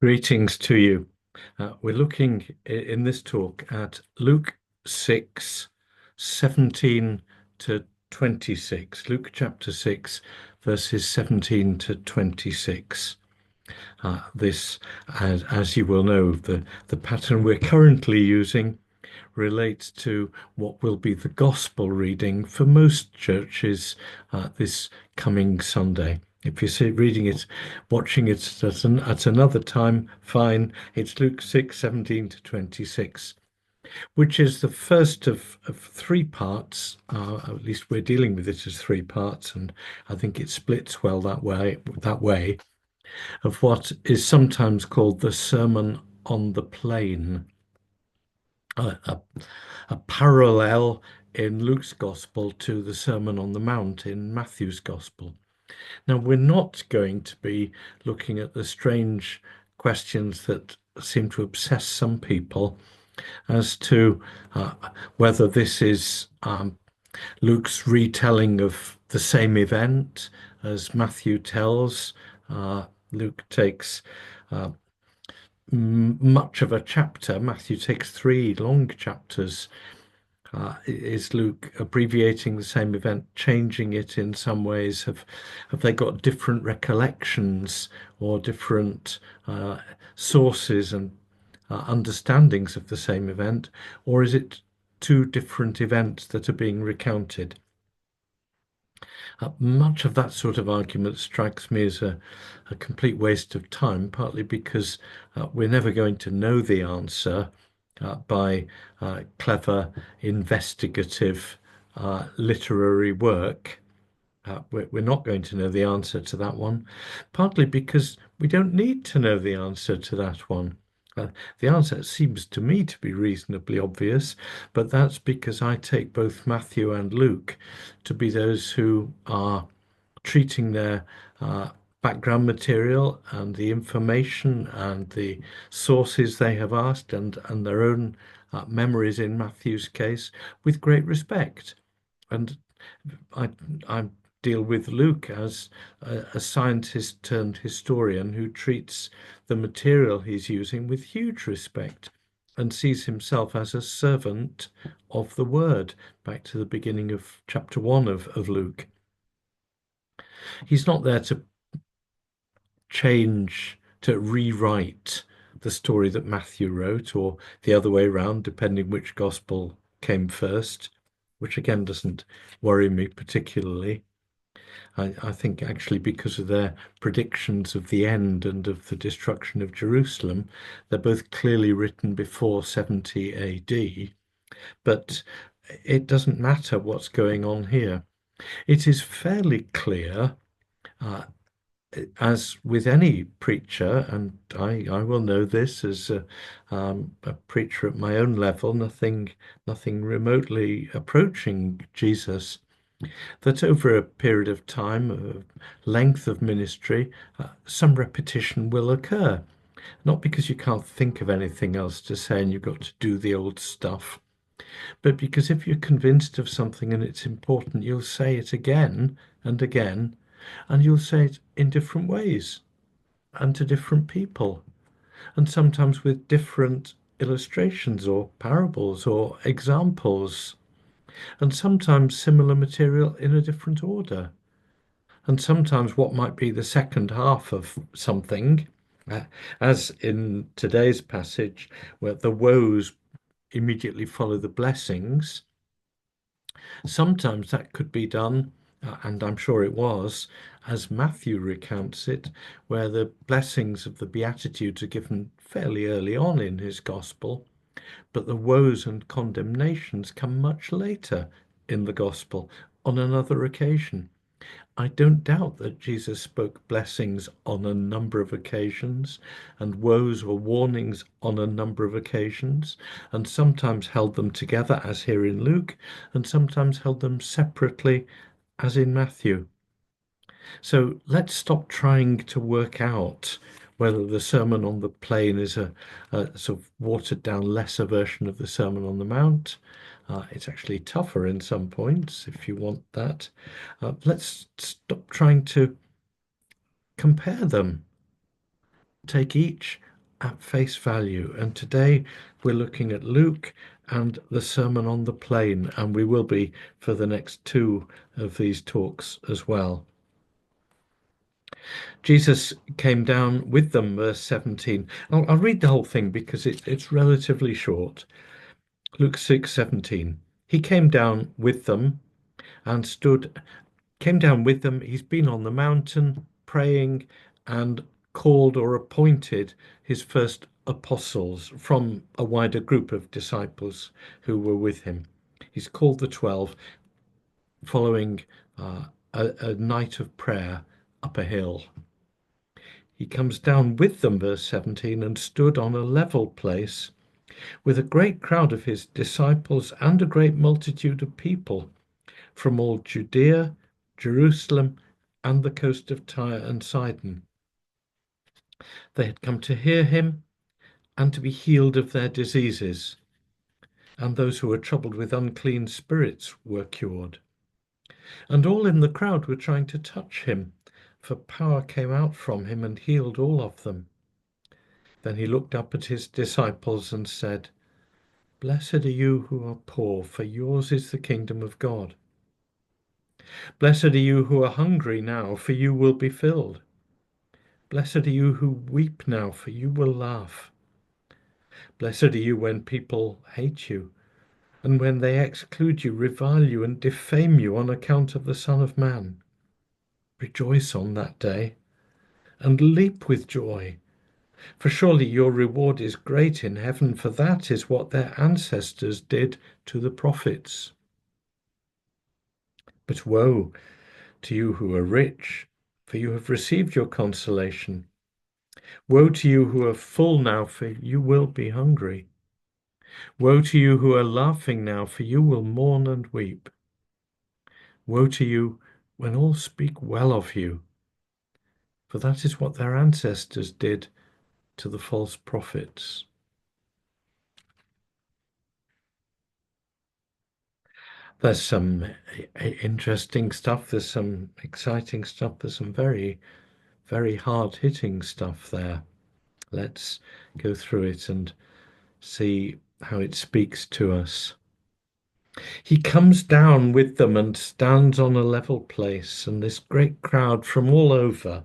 Greetings to you. We're looking in this talk at Luke 6, 17 to 26. Luke chapter 6, verses 17 to 26. This, as you will know, the pattern we're currently using relates to what will be the gospel reading for most churches this coming Sunday. If you see reading it, watching it at another time, fine. It's Luke 6, 17 to 26, which is the first of three parts. At least we're dealing with it as three parts, and I think it splits well that way, of what is sometimes called the Sermon on the Plain. A parallel in Luke's Gospel to the Sermon on the Mount in Matthew's Gospel. Now, we're not going to be looking at the strange questions that seem to obsess some people as to whether this is Luke's retelling of the same event as Matthew tells. Luke takes much of a chapter. Matthew takes three long chapters. Is Luke abbreviating the same event, changing it in some ways? Have they got different recollections or different sources and understandings of the same event, or is it two different events that are being recounted? Much of that sort of argument strikes me as a complete waste of time, partly because we're never going to know the answer by clever, investigative, literary work. We're not going to know the answer to that one, partly because we don't need to know the answer to that one. The answer seems to me to be reasonably obvious, but that's because I take both Matthew and Luke to be those who are treating their background material and the information and the sources they have asked and their own memories in Matthew's case with great respect. And I deal with Luke as a scientist turned historian who treats the material he's using with huge respect and sees himself as a servant of the word, back to the beginning of chapter 1 of Luke. He's not there to rewrite the story that Matthew wrote, or the other way around, depending which gospel came first, which again doesn't worry me particularly. I think actually because of their predictions of the end and of the destruction of Jerusalem, they're both clearly written before 70 AD, but it doesn't matter what's going on here. It is fairly clear, as with any preacher, and I will know this as a preacher at my own level, nothing remotely approaching Jesus, that over a period of time, length of ministry, some repetition will occur. Not because you can't think of anything else to say and you've got to do the old stuff, but because if you're convinced of something and it's important, you'll say it again and again, and you'll say it in different ways and to different people, and sometimes with different illustrations or parables or examples, and sometimes similar material in a different order. And sometimes what might be the second half of something, as in today's passage, where the woes immediately follow the blessings, sometimes that could be done, and I'm sure it was, as Matthew recounts it, where the blessings of the Beatitudes are given fairly early on in his gospel, but the woes and condemnations come much later in the gospel on another occasion. I don't doubt that Jesus spoke blessings on a number of occasions and woes or warnings on a number of occasions, and sometimes held them together, as here in Luke, and sometimes held them separately, as in Matthew. So let's stop trying to work out whether the Sermon on the Plain is a sort of watered down, lesser version of the Sermon on the Mount. It's actually tougher in some points, if you want that. Let's stop trying to compare them. Take each at face value. And today we're looking at Luke and the Sermon on the Plain, and we will be for the next two of these talks as well. Jesus came down with them, verse 17. I'll read the whole thing because it's relatively short. Luke 6:17. He came down with them and came down with them. He's been on the mountain praying and called or appointed his first apostles from a wider group of disciples who were with him. He's called the 12 following a night of prayer up a hill. He comes down with them, verse 17, and stood on a level place with a great crowd of his disciples and a great multitude of people from all Judea, Jerusalem, and the coast of Tyre and Sidon. They had come to hear him and to be healed of their diseases, and those who were troubled with unclean spirits were cured. And all in the crowd were trying to touch him, for power came out from him and healed all of them. Then he looked up at his disciples and said, "Blessed are you who are poor, for yours is the kingdom of God. Blessed are you who are hungry now, for you will be filled. Blessed are you who weep now, for you will laugh. Blessed are you when people hate you, and when they exclude you, revile you, and defame you on account of the Son of Man. Rejoice on that day, and leap with joy, for surely your reward is great in heaven, for that is what their ancestors did to the prophets. But woe to you who are rich, for you have received your consolation. Woe to you who are full now, for you will be hungry. Woe to you who are laughing now, for you will mourn and weep. Woe to you when all speak well of you, for that is what their ancestors did to the false prophets. There's some interesting stuff, there's some exciting stuff, there's some very, very hard-hitting stuff there. Let's go through it and see how it speaks to us. He comes down with them and stands on a level place, and this great crowd from all over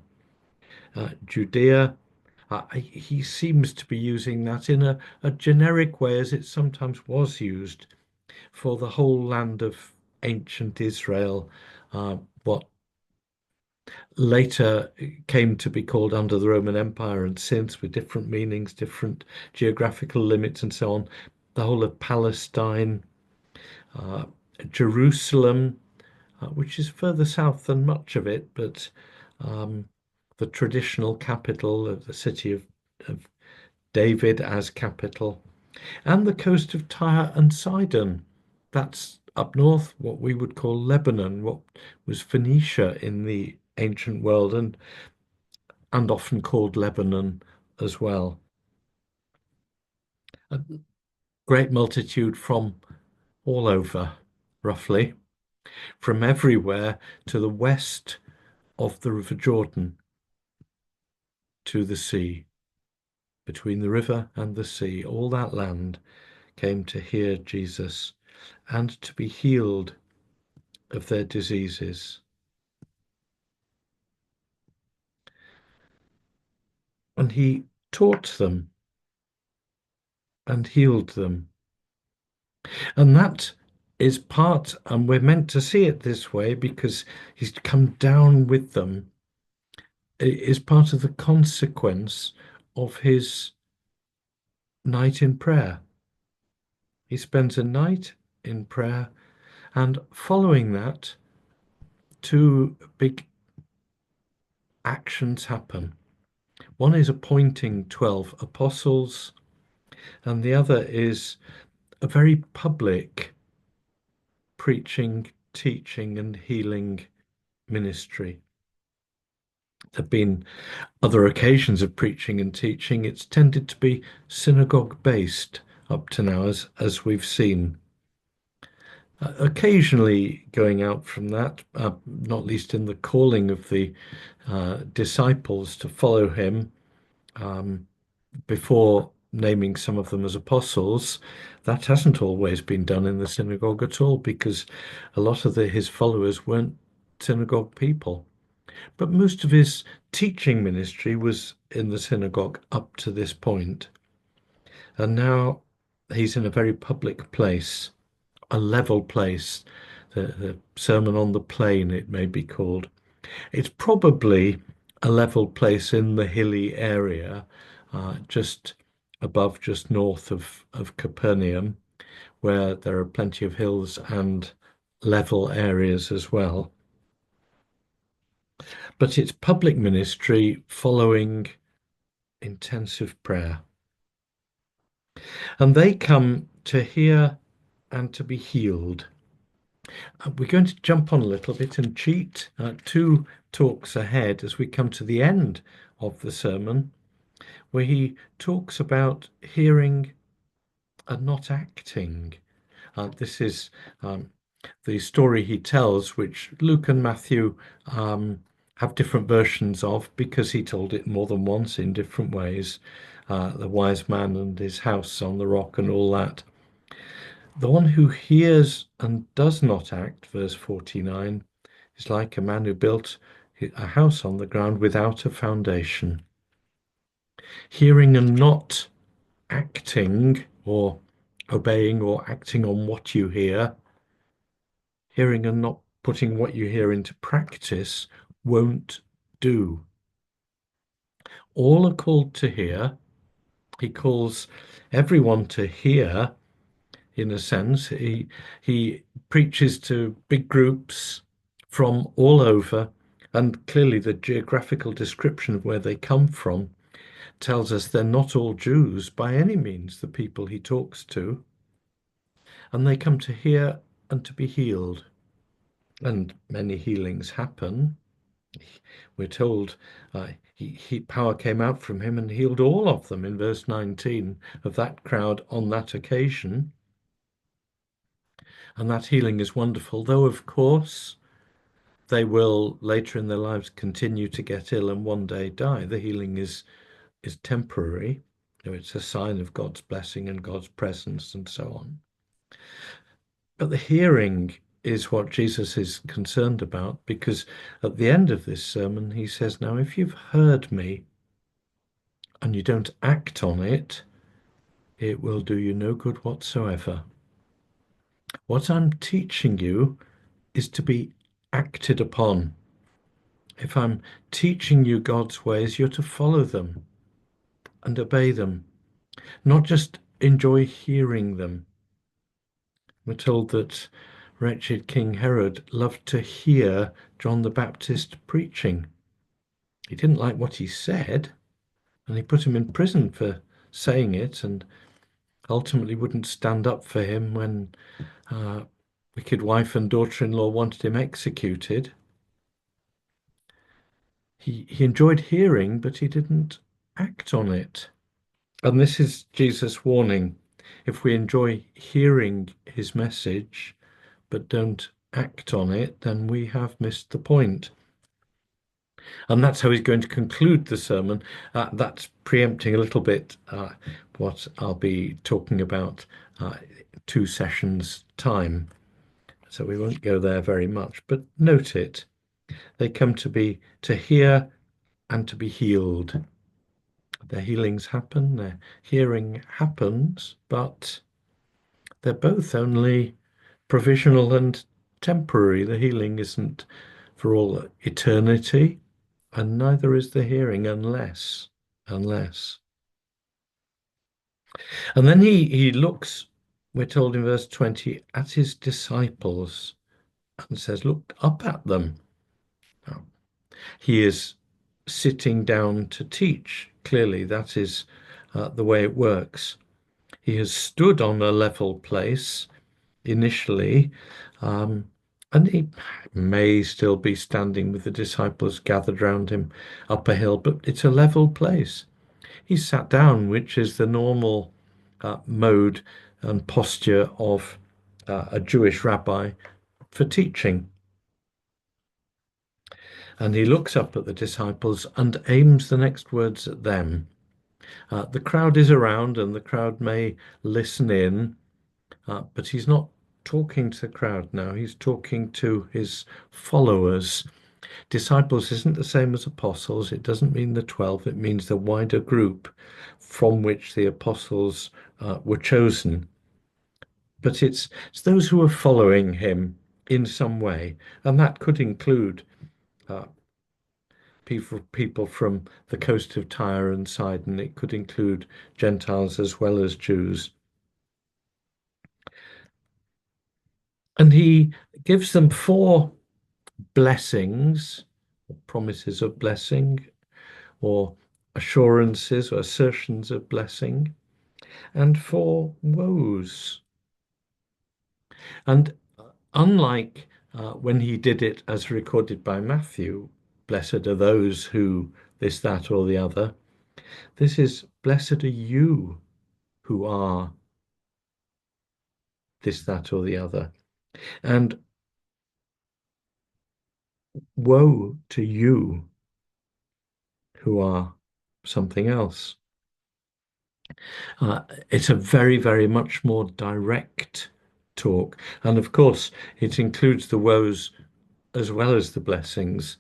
Judea. He seems to be using that in a generic way, as it sometimes was used for the whole land of ancient Israel, what later came to be called under the Roman Empire, and since with different meanings, different geographical limits, and so on. The whole of Palestine, uh, Jerusalem, which is further south than much of it, but um, the traditional capital of the city of David as capital, and the coast of Tyre and Sidon. That's up north, what we would call Lebanon, what was Phoenicia in the ancient world, and often called Lebanon as well. A great multitude from all over, roughly, from everywhere to the west of the River Jordan to the sea. Between the river and the sea, all that land came to hear Jesus and to be healed of their diseases. And he taught them and healed them. And that is part, and we're meant to see it this way because he's come down with them, it is part of the consequence of his night in prayer. He spends a night in prayer, and following that, two big actions happen. One is appointing 12 apostles, and the other is a very public preaching, teaching, and healing ministry. There have been other occasions of preaching and teaching. It's tended to be synagogue based up to now, as we've seen. Occasionally going out from that, not least in the calling of the disciples to follow him. before naming some of them as apostles, that hasn't always been done in the synagogue at all, because a lot of his followers weren't synagogue people. But most of his teaching ministry was in the synagogue up to this point. And now he's in a very public place, a level place, the Sermon on the Plain, it may be called. It's probably a level place in the hilly area, just above, just north of Capernaum, where there are plenty of hills and level areas as well. But it's public ministry following intensive prayer. And they come to hear and to be healed. We're going to jump on a little bit and cheat two talks ahead as we come to the end of the sermon, where he talks about hearing and not acting. This is the story he tells, which Luke and Matthew have different versions of because he told it more than once in different ways. The wise man and his house on the rock and all that. The one who hears and does not act, verse 49, is like a man who built a house on the ground without a foundation. Hearing and not acting or obeying or acting on what you hear, hearing and not putting what you hear into practice won't do. All are called to hear. He calls everyone to hear, in a sense. He preaches to big groups from all over, and clearly the geographical description of where they come from tells us they're not all Jews by any means, the people he talks to, and they come to hear and to be healed. And many healings happen. We're told power came out from him and healed all of them in verse 19 of that crowd on that occasion. And that healing is wonderful, though, of course, they will later in their lives continue to get ill and one day die. The healing is temporary. It's a sign of God's blessing and God's presence and so on. But the hearing is what Jesus is concerned about, because at the end of this sermon, he says, now, if you've heard me and you don't act on it, it will do you no good whatsoever. What I'm teaching you is to be acted upon. If I'm teaching you God's ways, you're to follow them and obey them, not just enjoy hearing them. We're told that wretched King Herod loved to hear John the Baptist preaching. He didn't like what he said, and he put him in prison for saying it, and ultimately wouldn't stand up for him when wicked wife and daughter-in-law wanted him executed. He enjoyed hearing, but he didn't act on it. And this is Jesus' warning. If we enjoy hearing his message, but don't act on it, then we have missed the point. And that's how he's going to conclude the sermon. That's preempting a little bit what I'll be talking about 2 sessions' time. So we won't go there very much, but note it. They come to hear and to be healed. Their healings happen, their hearing happens, but they're both only provisional and temporary. The healing isn't for all eternity, and neither is the hearing unless. And then he looks, we're told in verse 20, at his disciples and says, look up at them. Now, he is sitting down to teach. Clearly, that is the way it works. He has stood on a level place initially, and he may still be standing with the disciples gathered round him up a hill, but it's a level place. He sat down, which is the normal mode and posture of a Jewish rabbi for teaching. And he looks up at the disciples and aims the next words at them. The crowd is around and the crowd may listen in, but he's not talking to the crowd now. He's talking to his followers. Disciples isn't the same as apostles. It doesn't mean the 12. It means the wider group from which the apostles were chosen. But it's those who are following him in some way, and that could include uh, people from the coast of Tyre and Sidon. It could include Gentiles as well as Jews. And he gives them four blessings, promises of blessing, or assurances or assertions of blessing, and four woes. And unlike when he did it as recorded by Matthew, blessed are those who this, that, or the other, this is blessed are you who are this, that, or the other. And woe to you who are something else. It's a very, very much more direct talk. And of course, it includes the woes as well as the blessings,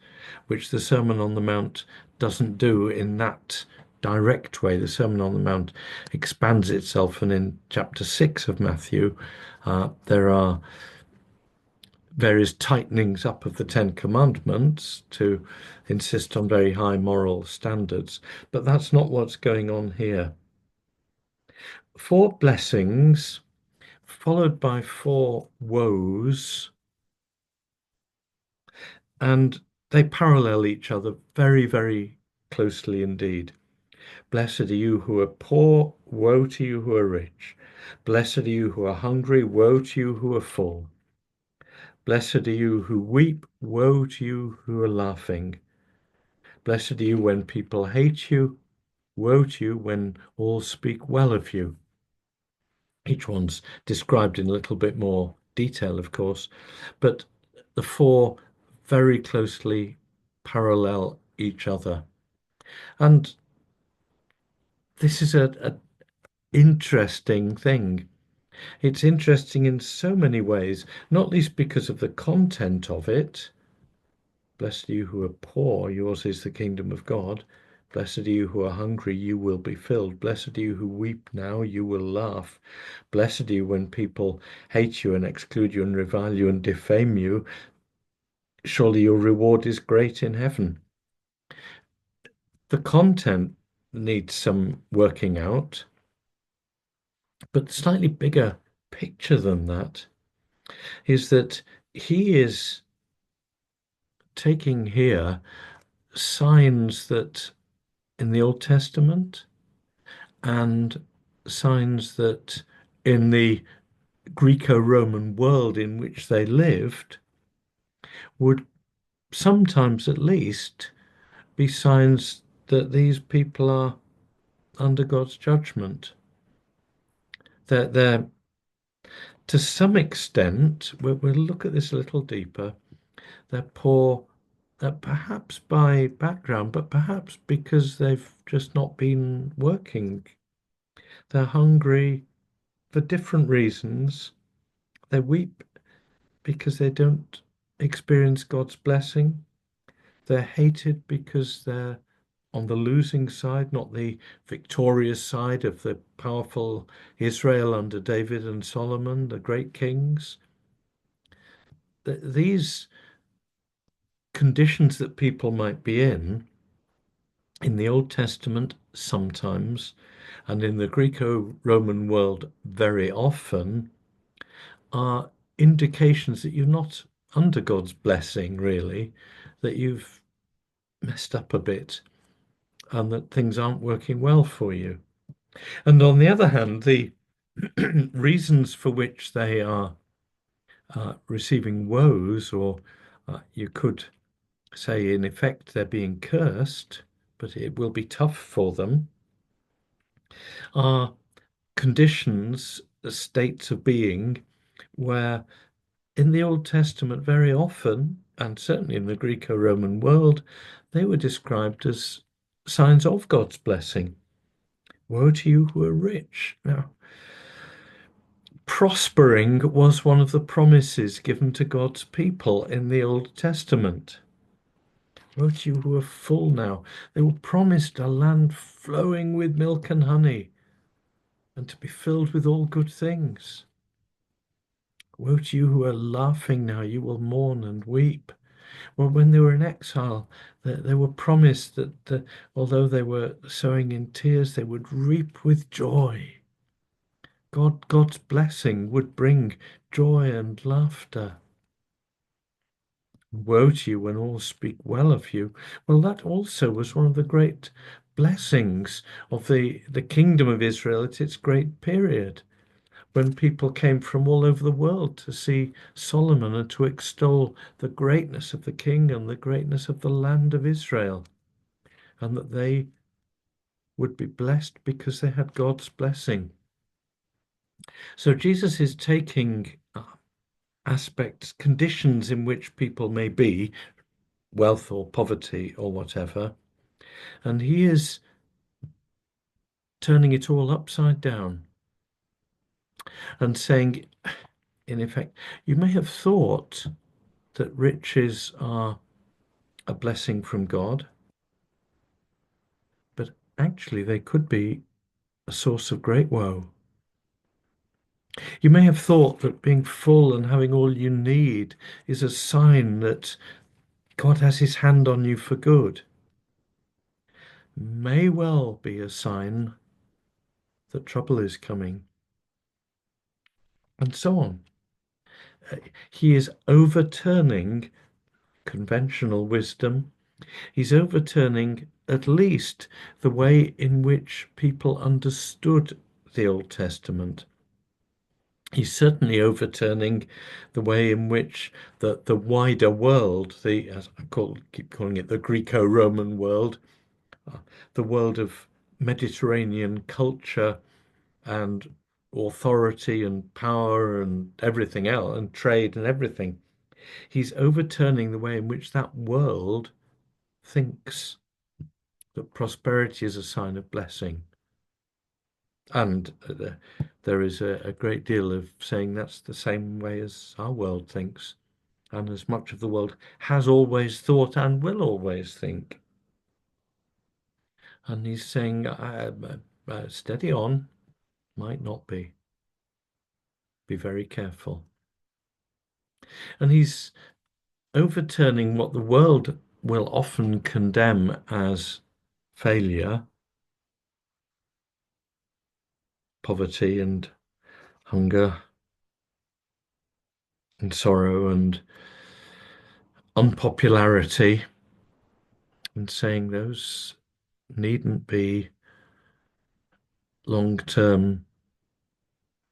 which the Sermon on the Mount doesn't do in that direct way. The Sermon on the Mount expands itself, and in chapter 6 of Matthew, there are various tightenings up of the Ten Commandments to insist on very high moral standards. But that's not what's going on here. Four blessings followed by four woes, and they parallel each other very, very closely indeed. Blessed are you who are poor, woe to you who are rich. Blessed are you who are hungry, woe to you who are full. Blessed are you who weep, woe to you who are laughing. Blessed are you when people hate you, woe to you when all speak well of you. Each one's described in a little bit more detail, of course, but the four very closely parallel each other. And this is a interesting thing. It's interesting in so many ways, not least because of the content of it. Blessed are you who are poor, yours is the kingdom of God. Blessed are you who are hungry, you will be filled. Blessed are you who weep now, you will laugh. Blessed are you when people hate you and exclude you and revile you and defame you. Surely your reward is great in heaven. The content needs some working out, but slightly bigger picture than that is that he is taking here signs that in the Old Testament and signs that in the Greco-Roman world in which they lived would sometimes at least be signs that these people are under God's judgment. They're to some extent, we'll look at this a little deeper, they're poor, perhaps by background, but perhaps because they've just not been working. They're hungry for different reasons. They weep because they don't experience God's blessing. They're hated because they're on the losing side, not the victorious side of the powerful Israel under David and Solomon, the great kings. These conditions that people might be in the Old Testament sometimes, and in the Greco-Roman world very often, are indications that you're not under God's blessing, really, that you've messed up a bit and that things aren't working well for you. And on the other hand, the reasons for which they are receiving woes, or you could say, in effect, they're being cursed, but it will be tough for them, are conditions, states of being, where in the Old Testament, very often, and certainly in the Greco-Roman world, they were described as signs of God's blessing. Woe to you who are rich. Now, prospering was one of the promises given to God's people in the Old Testament. Woe to you who are full now. They were promised a land flowing with milk and honey and to be filled with all good things. Woe to you who are laughing now. You will mourn and weep. Well, when they were in exile, they were promised that although they were sowing in tears, they would reap with joy. God's blessing would bring joy and laughter. Woe to you when all speak well of you. Well, that also was one of the great blessings of the kingdom of Israel at its great period, when people came from all over the world to see Solomon and to extol the greatness of the king and the greatness of the land of Israel, and that they would be blessed because they had God's blessing. So Jesus is taking aspects, conditions in which people may be, wealth or poverty or whatever, and he is turning it all upside down and saying, in effect, you may have thought that riches are a blessing from God, but actually they could be a source of great woe. You may have thought that being full and having all you need is a sign that God has his hand on you for good. May well be a sign that trouble is coming, and so on. He is overturning conventional wisdom. He's overturning at least the way in which people understood the Old Testament. He's certainly overturning the way in which the wider world, as keep calling it, the Greco-Roman world, uh, the world of Mediterranean culture and authority and power and everything else, and trade and everything. He's overturning the way in which that world thinks that prosperity is a sign of blessing. And there is a great deal of saying that's the same way as our world thinks, and as much of the world has always thought and will always think. And he's saying, steady on, might not be. Be very careful. And he's overturning what the world will often condemn as failure, poverty and hunger and sorrow and unpopularity, and saying those needn't be long-term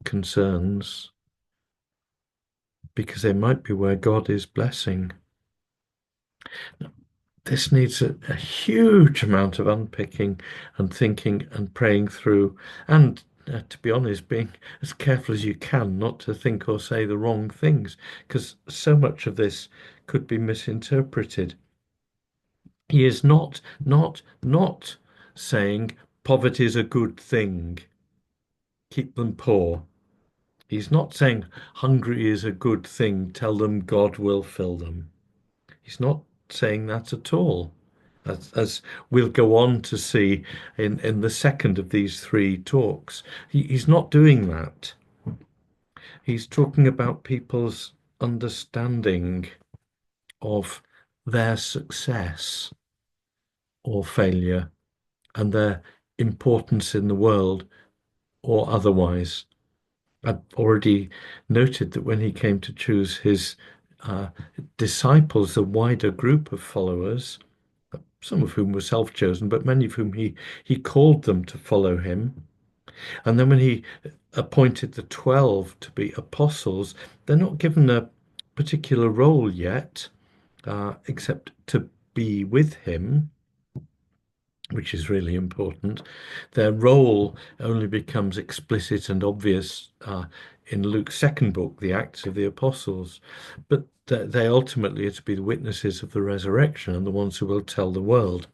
concerns because they might be where God is blessing. This needs a huge amount of unpicking and thinking and praying through, and to be honest, being as careful as you can not to think or say the wrong things, because so much of this could be misinterpreted. He is not saying poverty is a good thing, keep them poor. He's not saying hungry is a good thing, tell them God will fill them. He's not saying that at all. As we'll go on to see in the second of these three talks, he's not doing that. He's talking about people's understanding of their success or failure and their importance in the world or otherwise. I've already noted that when he came to choose his uh, disciples, the wider group of followers, some of whom were self-chosen, but many of whom he called them to follow him. And then when he appointed the 12 to be apostles, they're not given a particular role yet, except to be with him, which is really important. Their role only becomes explicit and obvious in Luke's second book, the Acts of the Apostles. But they ultimately are to be the witnesses of the resurrection and the ones who will tell the world.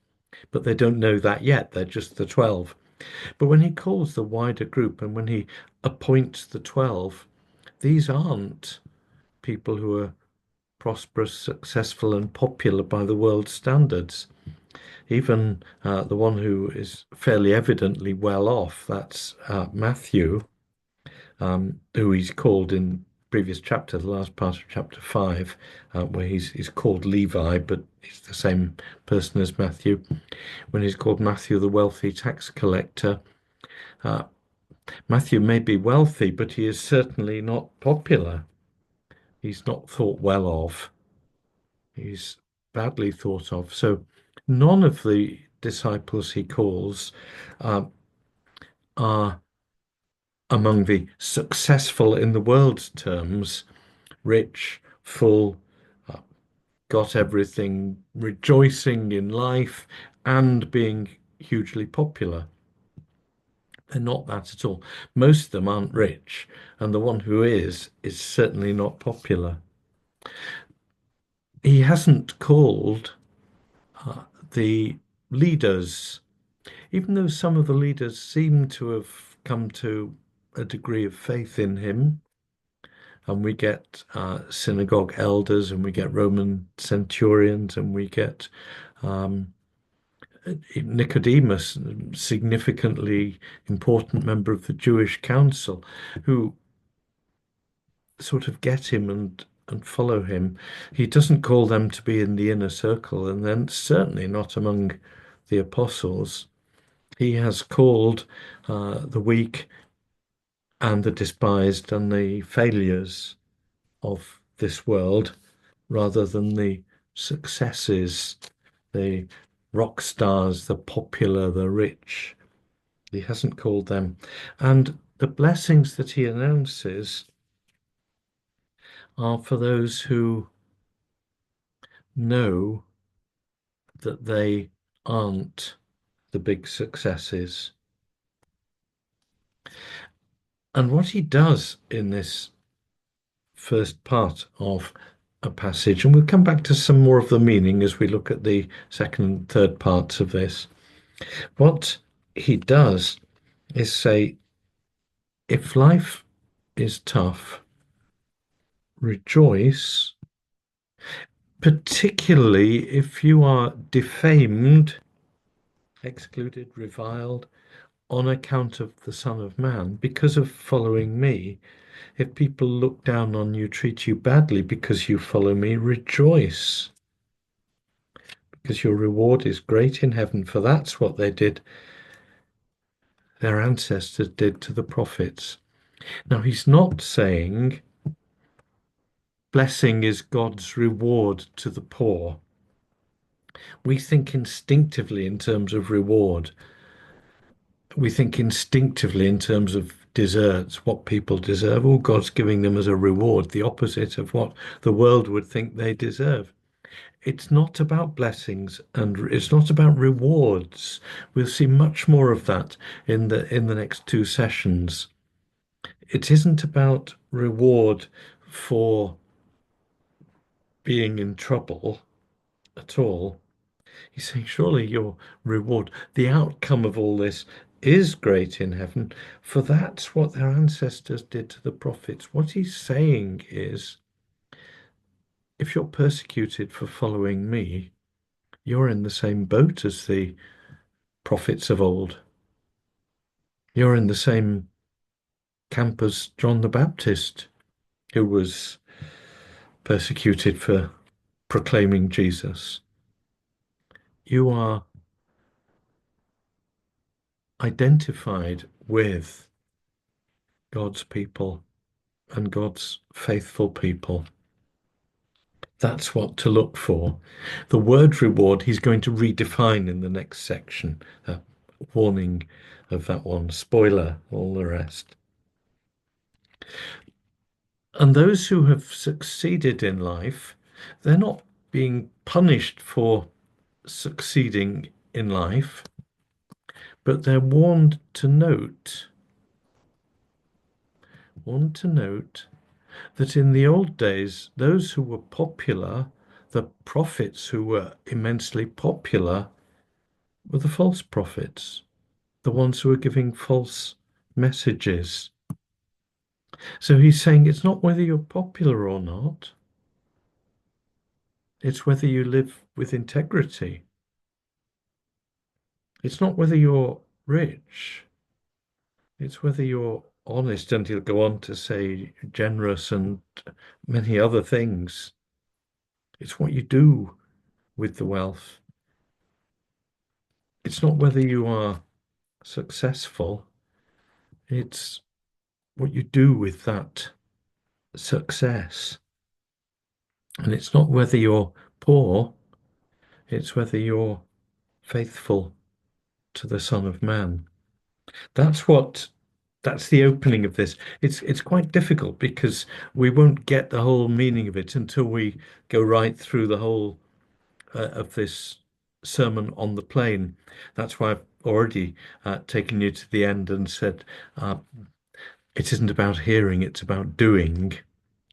But they don't know that yet. They're just the 12. But when he calls the wider group and when he appoints the 12, these aren't people who are prosperous, successful, and popular by the world's standards. Even the one who is fairly evidently well off, that's Matthew, who he's called in previous chapter, the last part of chapter 5, where he's called Levi, but he's the same person as Matthew. When he's called Matthew, the wealthy tax collector, uh, Matthew may be wealthy, but he is certainly not popular. He's not thought well of. He's badly thought of. So none of the disciples he calls uh, are among the successful in the world's terms, rich, full, uh, got everything, rejoicing in life, and being hugely popular. They're not that at all. Most of them aren't rich, and the one who is certainly not popular. He hasn't called the leaders, even though some of the leaders seem to have come to a degree of faith in him. And we get synagogue elders, and we get Roman centurions, and we get um, Nicodemus, a significantly important member of the Jewish council, who sort of get him and follow him. He doesn't call them to be in the inner circle, and then certainly not among the apostles. He has called the weak and the despised and the failures of this world rather than the successes, the rock stars, the popular, the rich. He hasn't called them. And the blessings that he announces are for those who know that they aren't the big successes. And what he does in this first part of a passage, and we'll come back to some more of the meaning as we look at the second and third parts of this. What he does is say, if life is tough, rejoice, particularly if you are defamed, excluded, reviled on account of the Son of Man because of following me. If people look down on you, treat you badly because you follow me, rejoice, because your reward is great in heaven, for that's what they did, their ancestors did to the prophets. Now, he's not saying blessing is God's reward to the poor. We think instinctively in terms of reward. We think instinctively in terms of deserts, what people deserve. Oh, God's giving them as a reward, the opposite of what the world would think they deserve. It's not about blessings and it's not about rewards. We'll see much more of that in the next two sessions. It isn't about reward for being in trouble at all. He's saying, surely your reward, the outcome of all this is great in heaven, for that's what their ancestors did to the prophets. What he's saying is, if you're persecuted for following me, you're in the same boat as the prophets of old. You're in the same camp as John the Baptist, who was persecuted for proclaiming Jesus. You are identified with God's people and God's faithful people. That's what to look for. The word reward he's going to redefine in the next section. Warning of that one, spoiler, all the rest. And those who have succeeded in life, they're not being punished for succeeding in life, but they're warned to note that in the old days, those who were popular, the prophets who were immensely popular, were the false prophets. the ones who are giving false messages. So he's saying it's not whether you're popular or not, it's whether you live with integrity. It's not whether you're rich, it's whether you're honest, and he'll go on to say generous and many other things. It's what you do with the wealth. It's not whether you are successful, it's what you do with that success. And it's not whether you're poor, it's whether you're faithful to the Son of Man. That's what that's the opening of this. It's quite difficult because we won't get the whole meaning of it until we go right through the whole of this sermon on the plain. That's why I've already taken you to the end and said uh, it isn't about hearing, it's about doing.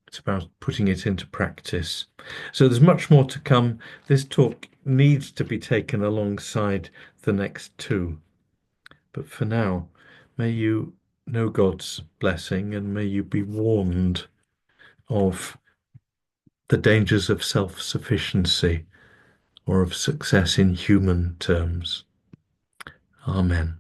It's about putting it into practice. So there's much more to come. This talk needs to be taken alongside the next two. But for now, may you know God's blessing and may you be warned of the dangers of self-sufficiency or of success in human terms. Amen.